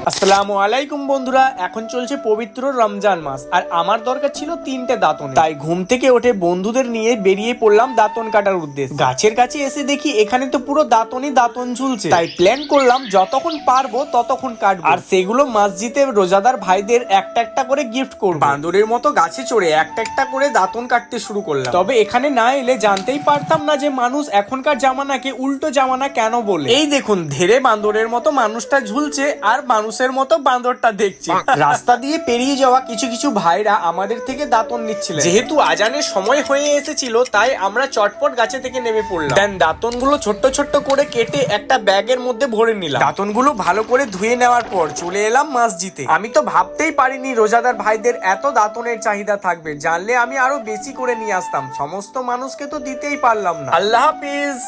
আসসালামু আলাইকুম বন্ধুরা, এখন চলছে পবিত্র রমজান মাস আর আমার দরকার ছিল 3টে দাঁতন। তাই ঘুম থেকে উঠে বন্ধুদের নিয়ে বেরিয়ে পড়লাম দাঁতন কাটার উদ্দেশ্যে। গাছের কাছে এসে দেখি এখানে তো পুরো দাঁতনই দাঁতন ঝুলছে, তাই প্ল্যান করলাম যতক্ষণ পারবো ততক্ষণ কাটবো আর সেগুলো মসজিদে রোজাদার ভাইদের একটা একটা করে গিফট করব। বান্দরের মতো গাছে চড়ে একটা একটা করে দাঁতন কাটতে শুরু করলাম। তবে এখানে না এলে জানতেই পারতাম না যে মানুষ এখনকার জামানাকে উল্টো জামানা কেন বলে। এই দেখুন ধেরে বান্দরের মতো মানুষটা ঝুলছে আর মানুষের মতো বান্দরটা দেখছে। রাস্তা দিয়ে পেরিয়ে যাওয়া কিছু কিছু ভাইরা আমাদের থেকে দাঁতন নিচ্ছিলেন। যেহেতু আজানের সময় হয়ে এসেছিল তাই আমরা চটপট গাছে থেকে নেমে পড়লাম। দেন দাঁতনগুলো ছোট্ট ছোট্ট করে কেটে একটা ব্যাগের মধ্যে ভরে নিলাম। দাঁতনগুলো ভালো করে ধুয়ে নেওয়ার পর চলে এলাম মসজিদে। আমি তো ভাবতেই পারিনি রোজাদার ভাইদের এত দাঁতনের চাহিদা থাকবে। জানলে আমি আরো বেশি করে নিয়ে আসতাম, সমস্ত মানুষকে তো দিতেই পারলাম না। আল্লাহ হাফিজ।